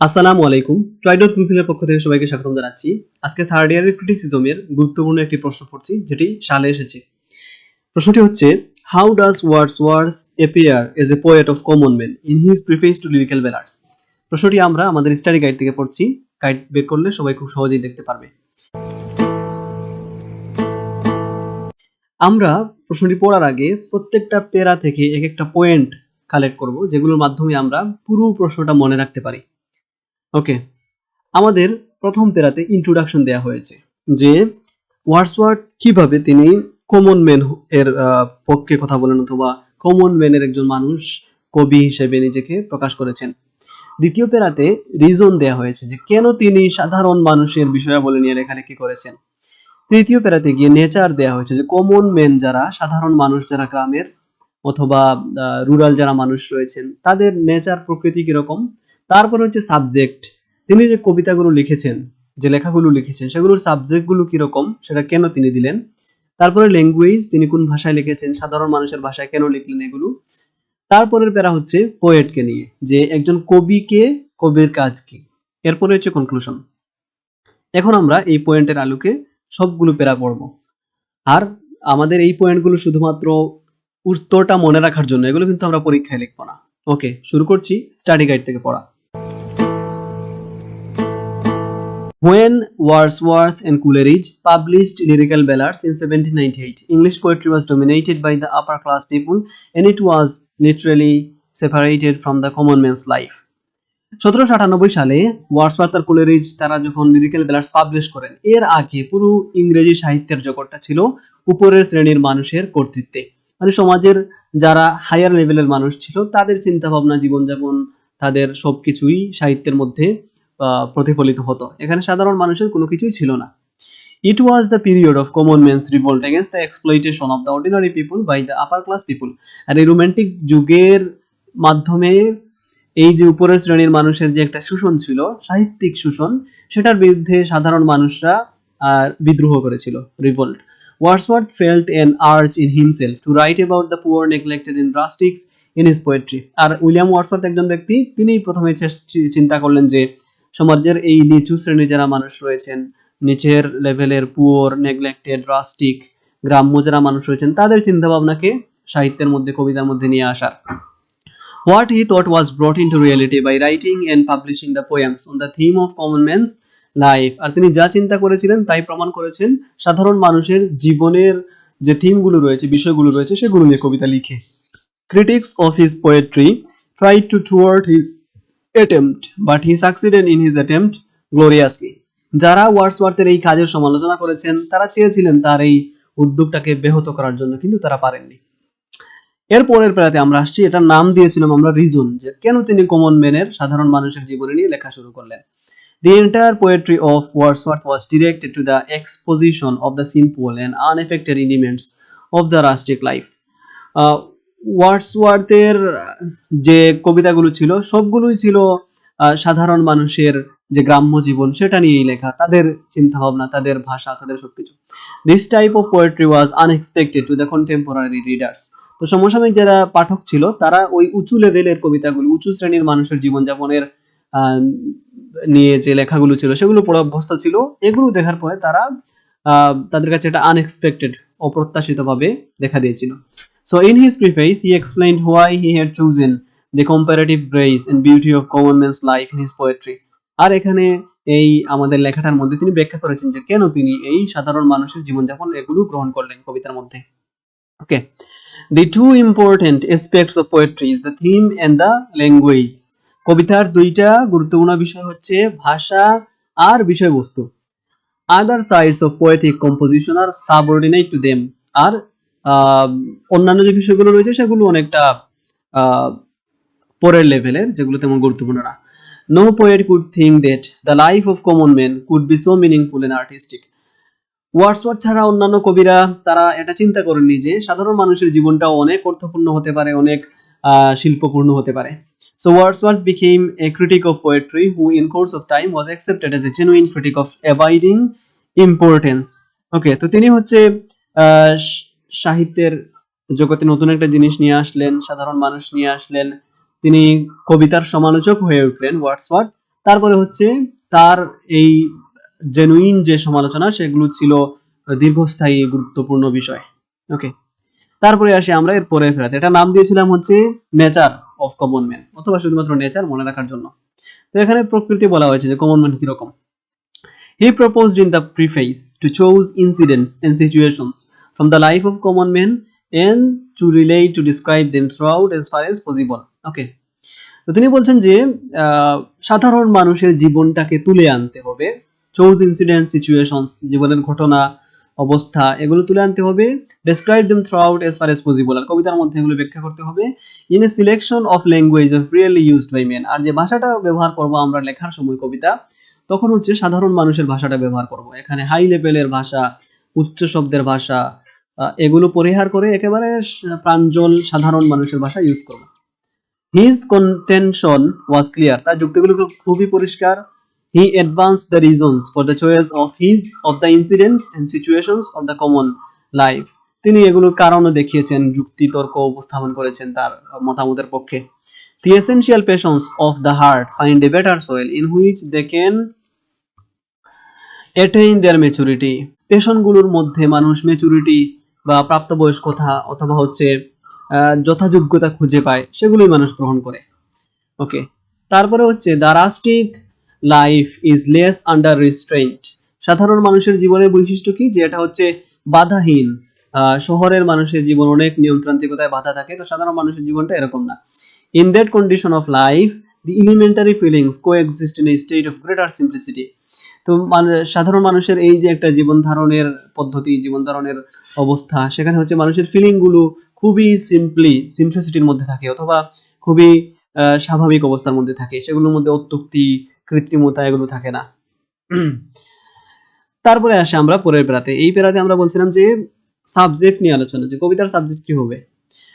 আসসালামু আলাইকুম। ট্রাইডট কুইজের পক্ষ থেকে সবাইকে স্বাগতম জানাচ্ছি। আজকে থার্ড ইয়ারের ক্রিটিসিজমের গুরুত্বপূর্ণ একটি প্রশ্ন পড়ছি, যেটি সালে এসেছে। প্রশ্নটি হচ্ছে, how does Wordsworth appear as a poet of common man in his preface to Lyrical Ballads? প্রশ্নটি আমরা আমাদের স্টাডি গাইড থেকে পড়ছি। গাইড বের করলে সবাই খুব সহজেই দেখতে পারবে। আমরা প্রশ্নটি পড়ার আগে প্রত্যেকটা প্যারা থেকে এক একটা পয়েন্ট কালেক্ট করব, যেগুলোর মাধ্যমে আমরা পুরো প্রশ্নটা মনে রাখতে পারি। ওকে, আমাদের প্রথম প্যারাতে ইন্ট্রোডাকশন দেয়া হয়েছে যে ওয়ার্ডসওয়ার্থ কিভাবে তিনি কমন ম্যান এর পক্ষে কথা বলেন, অথবা কমন ম্যানের একজন মানুষ কবি হিসেবে নিজেকে প্রকাশ করেছেন। দ্বিতীয় প্যারাতে রিজন দেয়া হয়েছে যে কেন তিনি সাধারণ মানুষের বিষয়াবলী নিয়ে লেখালেখি করেছেন। তৃতীয় প্যারাতে গিয়ে নেচার দেয়া হয়েছে যে কমন ম্যান যারা, সাধারণ মানুষ যারা, গ্রামের অথবা রুরাল যারা মানুষ রয়েছেন, তাদের নেচার প্রকৃতি কিরকম। তারপর হচ্ছে সাবজেক্ট, তিনি যে কবিতাগুলো লিখেছেন, যে লেখাগুলো লিখেছেন, সেগুলোর সাবজেক্টগুলো কিরকম, সেটা কেন তিনি দিলেন। তারপরে ল্যাঙ্গুয়েজ, তিনি কোন ভাষায় লিখেছেন, সাধারণ মানুষের ভাষায় কেন লিখলেন, এগুলো। তারপরের প্যারা হচ্ছে পোয়েটকে নিয়ে, যে একজন কবিকে, কবির কাজ কি। এরপরে হচ্ছে কনক্লুশন। এখন আমরা এই পয়েন্টের আলোকে সবগুলো প্যারা পড়ব। আর আমাদের এই পয়েন্টগুলো শুধুমাত্র উত্তরটা মনে রাখার জন্য, এগুলো কিন্তু আমরা পরীক্ষায় লিখবো না। ওকে, শুরু করছি স্টাডি গাইড থেকে পড়া। When Wordsworth and Coleridge published lyrical ballads in 1798, English poetry was dominated by the upper class people, and it was literally separated from the common man's life. 1798 সালে ওয়ার্ডসওয়ার্থ আর কোলেরিজ তারা যখন লিরিক্যাল ব্যালাডস পাবলিশ করেন, এর আগে পুরো ইংরেজি সাহিত্যের জগৎটা ছিল উপরের শ্রেণীর মানুষের কর্তৃত্বে। মানে সমাজের যারা হায়ার লেভেলের মানুষ ছিল, তাদের চিন্তা ভাবনা, জীবনযাপন, তাদের সবকিছুই সাহিত্যের মধ্যে প্রতিফলিত হতো। এখানে সাধারণ মানুষের কোনো কিছুই ছিল না। It was the period of common man's revolt against the exploitation of the ordinary people by the upper class people. আর এই রোমান্টিক যুগের মাধ্যমে এই যে উপরের শ্রেণীর মানুষের যে একটা শোষণ ছিল, সাহিত্যিক শোষণ, সেটার বিরুদ্ধে সাধারণ মানুষরা বিদ্রোহ করেছিল, revolt. Wordsworth felt an urge in himself to write about the poor, neglected and rustics in his poetry. আর উইলিয়াম ওয়ার্ডসওয়ার্থ একজন ব্যক্তি, তিনি প্রথমে চিন্তা করলেন যে সমাজের এই নিচু শ্রেণীর যারা মানুষ রয়েছেন, নিচের লেভেলের পুয়ার, নেগলেক্টেড, রাস্টিক, গ্রাম্য যারা মানুষ রয়েছেন, তাদের চিন্তা ভাবনাকে সাহিত্যের মধ্যে, কবিতার মধ্যে নিয়ে আসার। What he thought was brought into reality by writing and publishing the poems on the theme of common man's life. আর তিনি যা চিন্তা করেছিলেন তাই প্রমাণ করেছেন সাধারণ মানুষের জীবনের যে থিমগুলো রয়েছে, বিষয়গুলো রয়েছে, সেগুলো নিয়ে কবিতা লিখে। Critics of his poetry tried to thwart his attempt, but he succeeded in his attempt gloriously. যারা ওয়ার্ডসওয়ার্থের এই কাজের সমালোচনা করেছেন, তারা চেয়েছিলেন তার এই উদ্যোগটাকে ব্যাহত করার জন্য, কিন্তু তারা পারেননি। এরপরের প্যারাতে আমরা আসছি, এটার নাম দিয়েছিলাম আমরা রিজন, যে কেন তিনি কমন ম্যানের, সাধারণ মানুষের জীবনে নিয়ে লেখা শুরু করলেন। The entire poetry of Wordsworth was directed to the exposition of the simple and unaffected elements of the rustic life. ওয়ার্ডসওয়ার্থের যে কবিতাগুলো ছিল, সবগুলোই ছিল সাধারণ মানুষের যে গ্রাম্য জীবন, সেটা নিয়েই লেখা, তাদের চিন্তা ভাবনা, তাদের ভাষা, তাদের সবকিছু। This type of poetry was unexpected to the contemporary readers. তো সমসাময়িক যারা পাঠক ছিল, তারা ওই উঁচু লেভেলের কবিতাগুলো, উঁচু শ্রেণীর মানুষের জীবনযাপনের নিয়ে যে লেখাগুলো ছিল, সেগুলো পড়ে অভ্যস্ত ছিল। এগুলো দেখার পরে তারা তাদের কাছে এটা আনএক্সপেক্টেড, অপ্রত্যাশিতভাবে দেখা দিয়েছিল। So in his preface he explained why he had chosen the comparative grace and beauty of common man's life in his poetry. আর এখানে এই আমাদের লেখাটার মধ্যে তিনি ব্যাখ্যা করেছেন যে কেন তিনি এই সাধারণ মানুষের জীবনযাপন এগুলো গ্রহণ করলেন কবিতার মধ্যে। ওকে, the two important aspects of poetry is the theme and the language. কবিতার দুইটা গুরুত্বপূর্ণ বিষয় হচ্ছে ভাষা আর বিষয়বস্তু। Other sides of poetic composition are subordinate to them. আর অন্যান্য যে বিষয়গুলো রয়েছে সেগুলো অনেকটা পরের লেভেলের, যেগুলো তেমন গুরুত্বপূর্ণ না। No poet could think that the life of common men could be so meaningful and artistic. Wordsworth ছাড়া অন্যান্য কবিরা তারা এটা চিন্তা করেননি যে সাধারণ মানুষের জীবনটাও অনেক অর্থপূর্ণ হতে পারে, অনেক শিল্পপূর্ণ হতে পারে। So Wordsworth became a critic of poetry who in course of time was accepted as a genuine critic of abiding importance. ওকে, তো তিনি হচ্ছে সাহিত্যের জগতে নতুন একটা জিনিস নিয়ে আসলেন, সাধারণ মানুষ নিয়ে আসলেন, তিনি কবিতার সমালোচক হয়ে উঠলেন ওয়ার্ডসওয়ার্থ। তারপরে হচ্ছে তার এই জেনুইন যে সমালোচনা সেগুলো ছিল দীর্ঘস্থায়ী গুরুত্বপূর্ণ বিষয়। ওকে, তারপরে আসি আমরা এর পরের ফেরাতে। এটা নাম দিয়েছিলাম হচ্ছে নেচার অফ কমন ম্যান, অথবা শুধুমাত্র নেচার মনে রাখার জন্য। তো এখানে প্রকৃতি বলা হয়েছে যে কমন ম্যান কিরকম। He proposed in the preface to choose incidents and situations from the life of common men and to relate to describe them throughout as far as possible. Okay, তো তিনি বলছেন যে সাধারণ মানুষের জীবনটাকে তুলে আনতে হবে, চোজ ইনসিডেন্ট সিচুয়েশনস, জীবনের ঘটনা অবস্থা এগুলো তুলে আনতে হবে, describe them throughout as far as possible, আর কবিতার মধ্যে এগুলো ব্যাখ্যা করতে হবে, in a selection of language of really used by men. আর যে ভাষাটা ব্যবহার করব আমরা লেখার সময় কবিতা, তখন হচ্ছে সাধারণ মানুষের ভাষাটা ব্যবহার করব। এখানে হাই লেভেলের ভাষা, উচ্চ শব্দের ভাষা এগুলো পরিহার করে একেবারে প্রাঞ্জল সাধারণ মানুষের ভাষা ইউজ করব। His contention was clear, তার যুক্তিগুলো খুবই পরিষ্কার। He advanced the reasons for the choice of the incidents and situations of the common life. তিনি এগুলোর কারণও দেখিয়েছেন, যুক্তি তর্ক উপস্থাপন করেছেন তার মতামতের পক্ষে। The essential passions of the heart find a better soil in which they can attain their maturity. পেশনগুলোর মধ্যে মানুষ ম্যাচুরিটি বা প্রাপ্তবয়স্কতা অথবা হচ্ছে যথাযোগ্যতা খুঁজে পায়, সেগুলোই মানুষ গ্রহণ করে। ওকে, তারপরে হচ্ছে the rustic life is less under restraint. সাধারণ মানুষের জীবনের বৈশিষ্ট্য কি, যে এটা হচ্ছে বাধাহীন। শহরের মানুষের জীবন অনেক নিয়মতান্ত্রিকতায় বাধা থাকে, তো সাধারণ মানুষের জীবনটা এরকম না। In that condition of life the elementary feelings coexist in a state of greater simplicity. তো সাধারণ মানুষের এই যে একটা জীবন ধারণের পদ্ধতি, জীবন ধারণের অবস্থা, সেখানে হচ্ছে মানুষের ফিলিং গুলো খুবই সিম্পলিসিটির মধ্যে থাকে, অথবা খুবই স্বাভাবিক অবস্থার মধ্যে থাকে, সেগুলোর মধ্যে অত্যুক্তি কৃত্রিমতা এগুলো থাকে না। তারপরে আসে আমরা পরের পেরাতে। এই পেরাতে আমরা বলছিলাম যে সাবজেক্ট নিয়ে আলোচনা, যে কবিতার সাবজেক্ট কি হবে।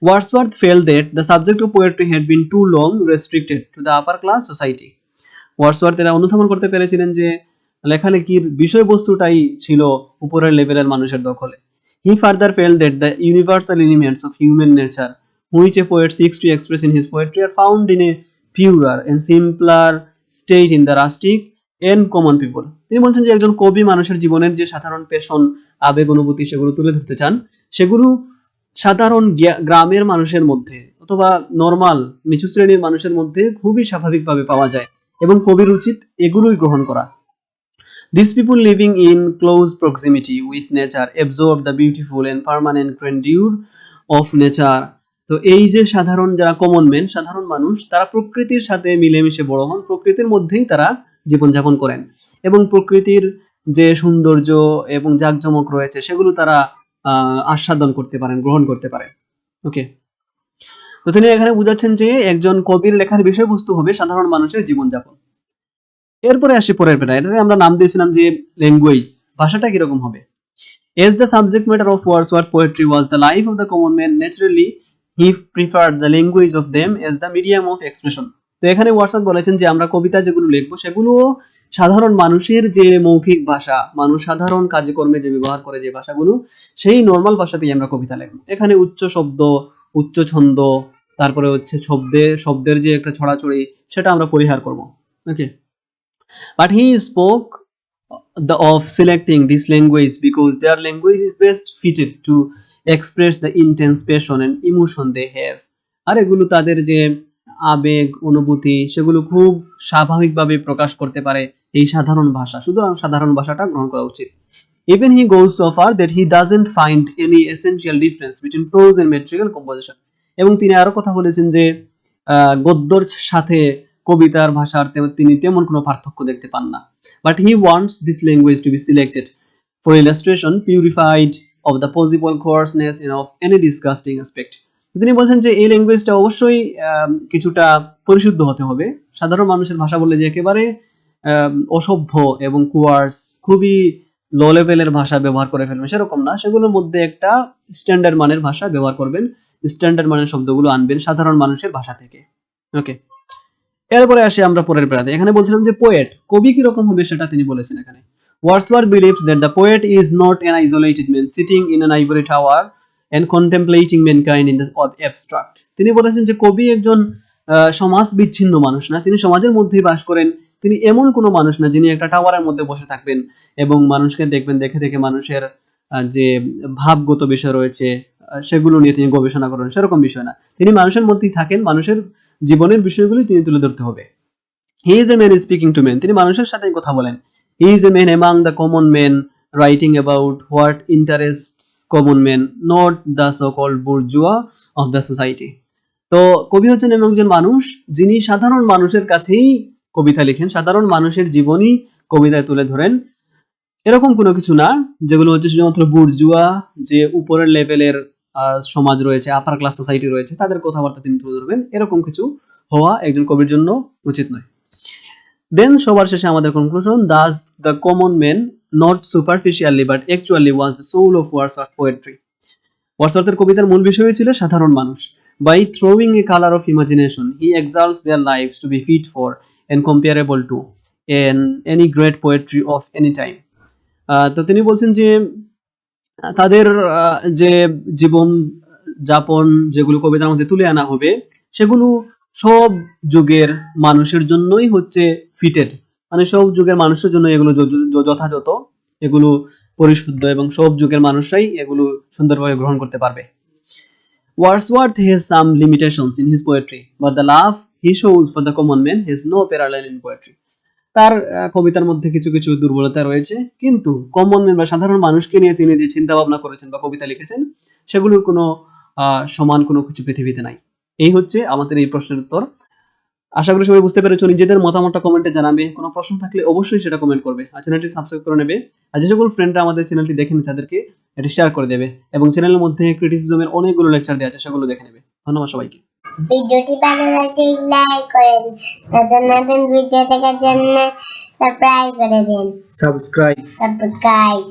Wordsworth felt that the subject of poetry had been too long restricted to the upper class society. Wordsworth এরা অনুধাবন করতে পেরেছিলেন যে লেখালেখির বিষয়বস্তুটাই ছিল উপরের লেভেলের মানুষের দখলে। He further felt that the universal elements of human nature which a poet seeks to express in his poetry are found in a purer and simpler state in the rustic and common people. তিনি বলছেন যে একজন কবি মানুষের জীবনের যে সাধারণ passion, আবেগ, অনুভূতি সেগুলো তুলে ধরতে চান, সেগুলো সাধারণ গ্রামের মানুষের মধ্যে অথবা নরমাল নিচু শ্রেণীর মানুষের মধ্যে খুবই স্বাভাবিকভাবে পাওয়া যায়, এবং কবির উচিত এগুলোই গ্রহণ করা। These people living in close proximity with nature absorb the beautiful and permanent grandeur of nature. তো এই যে সাধারণ যারা কমন ম্যান, সাধারণ মানুষ, তারা প্রকৃতির সাথে মিলেমিশে বড় হন, প্রকৃতির মধ্যেই তারা জীবনযাপন করেন, এবং প্রকৃতির যে সৌন্দর্য এবং জাঁকজমক রয়েছে সেগুলো তারা আস্বাদন করতে পারেন, গ্রহণ করতে পারেন। ওকে, তো তিনি এখানে বুঝাচ্ছেন যে একজন কবির লেখার বিষয়বস্তু হবে সাধারণ মানুষের জীবনযাপন। এরপরে আসি পরের পেটা, এটাতে আমরা নাম দিয়েছিলাম যে ল্যাঙ্গুয়েজ, ভাষাটা কিরকম হবে। As the subject matter of Wordsworth poetry was the life of the common man, naturally he preferred the language of them as the medium of expression. তো এখানে ওয়ার্ডসওয়ার্থ বলেছেন যে আমরা কবিতা যেগুলো লিখবো সেগুলো সাধারণ মানুষের যে মৌখিক ভাষা, মানুষ সাধারণ কাজকর্মে যে ব্যবহার করে যে ভাষাগুলো, সেই নর্মাল ভাষাতেই আমরা কবিতা লিখবো। এখানে উচ্চ শব্দ, উচ্চ ছন্দ, তারপরে হচ্ছে শব্দের যে একটা ছড়াছড়ি, সেটা আমরা পরিহার করব। ওকে, but he spoke of selecting this language because their language is best fitted to express the intense passion and emotion they have. আর এগুলো তাদের যে আবেগ, অনুভূতি সেগুলো খুব স্বাভাবিকভাবে প্রকাশ করতে পারে এই সাধারণ ভাষা, সুতরাং সাধারণ ভাষাটা গ্রহণ করা উচিত। Even he goes so far that he doesn't find any essential difference between prose and metrical composition. এবং তিনি আরো কথা বলেছেন যে গদ্যর সাথে কবিতার ভাষার তিনি তেমন কোনো পার্থক্য দেখতে পান না। But he wants this language to be selected for illustration, purified of the possible coarseness and of any disgusting aspect. তিনি বলছেন যে এই ল্যাঙ্গুয়েজটা অবশ্যই কিছুটা পরিশুদ্ধ হতে হবে। সাধারণ মানুষের ভাষা বললে যে একেবারে অসভ্য এবং কোয়ার্স, খুবই লো লেভেলের ভাষা ব্যবহার করে ফেলবেন সেরকম না, সেগুলোর মধ্যে একটা স্ট্যান্ডার্ড মানের ভাষা ব্যবহার করবেন, স্ট্যান্ডার্ড মানের শব্দগুলো আনবেন সাধারণ মানুষের ভাষা থেকে। ওকে, এরপরে আসি আমরা পরের পেরাতে। এখানে বলছিলাম যে পোয়েট, কবি কি রকম হবে সেটা তিনি বলেছেন এখানে। Wordsworth believed that the poet is not an isolated man sitting in an ivory tower and contemplating mankind in the abstract. তিনি বলেছেন যে কবি একজন সমাজ বিচ্ছিন্ন মানুষ না, তিনি সমাজের মধ্যেই বাস করেন, তিনি এমন কোনো মানুষ না যিনি একটা টাওয়ারের মধ্যে বসে থাকবেন এবং মানুষকে দেখবেন, দেখে দেখে মানুষের যে ভাবগত বিষয় রয়েছে সেগুলো নিয়ে তিনি গবেষণা করেন, সেরকম বিষয় না। তিনি মানুষের মধ্যেই থাকেন, মানুষের জীবনের বিষয়গুলি তিনি তুলে ধরতে হবে। He is a man speaking to men, তিনি মানুষের সাথেই কথা বলেন। He is a man among the common men writing about what interests common men, not the so-called bourgeois of the society. তো কবি হচ্ছেন এমন একজন মানুষ যিনি সাধারণ মানুষের কাছেই কবিতা লিখেন, সাধারণ মানুষের জীবনী কবিতায় তুলে ধরেন। এরকম কোনো কিছু না যেগুলো হচ্ছে শুধুমাত্র বুর্জুয়া, যে উপরের লেভেলের সমাজ রয়েছে, আপার ক্লাস সোসাইটি রয়েছে, তাদের কথাবার্তা তিনি তুলে ধরবেন, এরকম কিছু হওয়া একজন কবির জন্য উচিত নয়। দেন সবার শেষে আমাদের conclusion, thus the common man not superficially but actually was the soul of Wordsworth poetry. ওয়ার্ডসওয়ার্থের কবিতার মূল বিষয় ছিল সাধারণ মানুষ। By throwing a colour of imagination he exalts their lives to be fit for and comparable to any great poetry of any time. তো তিনি বলছেন যে তাদের যে জীবন যাপন যেগুলো কবিতার মধ্যে তুলে আনা হবে সেগুলো সব যুগের মানুষের জন্যই হচ্ছে ফিটেড, মানে সব যুগের মানুষের জন্য এগুলো যথাযথ, এগুলো পরিশুদ্ধ এবং সব যুগের মানুষরাই এগুলো সুন্দরভাবে গ্রহণ করতে পারবে। Wordsworth has some limitations in his poetry, but the love he shows for the common man has no parallel in poetry. তার কবিতার মধ্যে কিছু কিছু দুর্বলতা রয়েছে, কিন্তু কমন ম্যান বা সাধারণ মানুষকে নিয়ে তিনি যে চিন্তা ভাবনা করেছেন বা কবিতা লিখেছেন সেগুলোর কোনো সমান কোনো কিছু পৃথিবীতে নাই। এই হচ্ছে আমাদের এই প্রশ্নের উত্তর। আশা করি সবাই বুঝতে পেরেছো। নিজেদের মতামতটা কমেন্টে জানাবে, কোনো প্রশ্ন থাকলে অবশ্যই সেটা কমেন্ট করবে, আর চ্যানেলটি সাবস্ক্রাইব করে নেবে। আর যে সকল ফ্রেন্ডরা আমাদের চ্যানেলটি দেখেনি তাদেরকে এটি শেয়ার করে দেবে, এবং চ্যানেলের মধ্যে ক্রিটিসিজমের অনেকগুলো লেকচার দেওয়া আছে, সেগুলো দেখে নেবে। ধন্যবাদ সবাইকে। ভিডিওটি ভালো লাগলে লাইক করেন, নতুন নতুন ভিডিও দেখার জন্য সাবস্ক্রাইব করে দিন। সাবস্ক্রাইব।